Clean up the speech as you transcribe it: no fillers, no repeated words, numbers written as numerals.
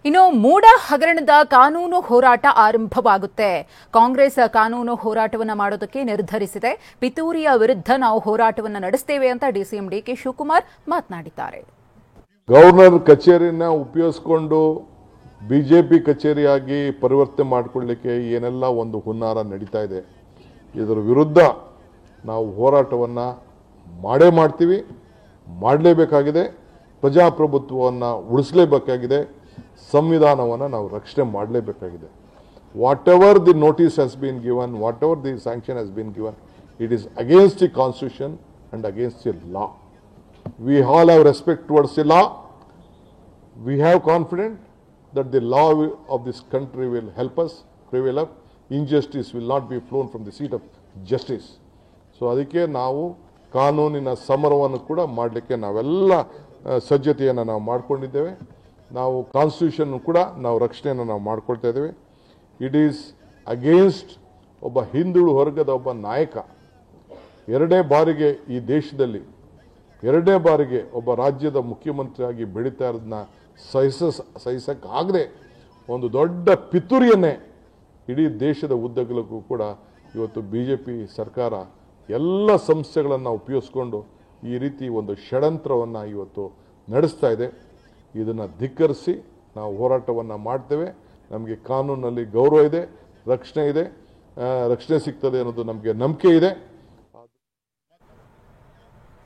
ಇನ್ನು ಮೂಡ ಹಗರಣದ ಕಾನೂನು ಹೋರಾಟ ಆರಂಭವಾಗುತ್ತೆ. ಕಾಂಗ್ರೆಸ್ ಕಾನೂನು ಹೋರಾಟವನ್ನು ಮಾಡೋದಕ್ಕೆ ನಿರ್ಧರಿಸಿದೆ. ಪಿತೂರಿಯ ವಿರುದ್ಧ ನಾವು ಹೋರಾಟವನ್ನು ನಡೆಸ್ತೇವೆ ಅಂತ ಡಿಸಿಎಂ ಡಿಕೆ ಶಿವಕುಮಾರ್ ಮಾತನಾಡಿದ್ದಾರೆ. ಗವರ್ನರ್ ಕಚೇರಿನ ಉಪಯೋಗಿಸಿಕೊಂಡು ಬಿಜೆಪಿ ಕಚೇರಿಯಾಗಿ ಪರಿವರ್ತನೆ ಮಾಡಿಕೊಳ್ಳಲಿಕ್ಕೆ ಏನೆಲ್ಲ ಒಂದು ಹುನ್ನಾರ ನಡೀತಾ ಇದೆ. ಇದರ ವಿರುದ್ಧ ನಾವು ಹೋರಾಟವನ್ನು ಮಾಡೇ ಮಾಡ್ತೀವಿ, ಮಾಡಲೇಬೇಕಾಗಿದೆ. ಪ್ರಜಾಪ್ರಭುತ್ವವನ್ನು ಉಳಿಸಲೇಬೇಕಾಗಿದೆ. ಸಂವಿಧಾನವನ್ನು ನಾವು ರಕ್ಷಣೆ ಮಾಡಲೇಬೇಕಾಗಿದೆ. Whatever the notice has been given, whatever the sanction has been given, it is against the constitution and against the law. We all have respect towards the law. We have confidence that the law of this country will help us prevail up. Injustice will not be flown from the seat of justice. So ಅದಕ್ಕೆ ನಾವು ಕಾನೂನಿನ ಸಮರವನ್ನು ಕೂಡ ಮಾಡಲಿಕ್ಕೆ ನಾವೆಲ್ಲ ಸಜ್ಜತೆಯನ್ನು ನಾವು ಮಾಡಿಕೊಂಡಿದ್ದೇವೆ. ನಾವು constitution ಕೂಡ ನಾವು ರಕ್ಷಣೆಯನ್ನು ನಾವು ಮಾಡ್ಕೊಳ್ತಾ ಇದ್ದೇವೆ. ಇಟ್ ಈಸ್ ಅಗೇನ್ಸ್ಟ್ ಒಬ್ಬ ಹಿಂದುಳು ವರ್ಗದ ಒಬ್ಬ ನಾಯಕ ಎರಡನೇ ಬಾರಿಗೆ ಈ ದೇಶದಲ್ಲಿ ಒಬ್ಬ ರಾಜ್ಯದ ಮುಖ್ಯಮಂತ್ರಿಯಾಗಿ ಬೆಳೀತಾ ಇರೋದನ್ನ ಸಹಿಸಕ್ಕಾಗದೆ ಒಂದು ದೊಡ್ಡ ಪಿತೂರಿಯನ್ನೇ ಇಡೀ ದೇಶದ ಉದ್ದಗಲಕ್ಕೂ ಕೂಡ ಇವತ್ತು ಬಿಜೆಪಿ ಸರ್ಕಾರ ಎಲ್ಲ ಸಂಸ್ಥೆಗಳನ್ನು ಉಪಯೋಗಿಸ್ಕೊಂಡು ಈ ರೀತಿ ಒಂದು ಷಡ್ಯಂತ್ರವನ್ನು ಇವತ್ತು ನಡೆಸ್ತಾ ಇದೆ. ಇದನ್ನು ಧಿಕ್ಕರಿಸಿ ನಾವು ಹೋರಾಟವನ್ನು ಮಾಡ್ತೇವೆ. ನಮಗೆ ಕಾನೂನಲ್ಲಿ ಗೌರವ ಇದೆ, ರಕ್ಷಣೆ ಸಿಗ್ತದೆ ಅನ್ನೋದು ನಮಗೆ ನಂಬಿಕೆ ಇದೆ.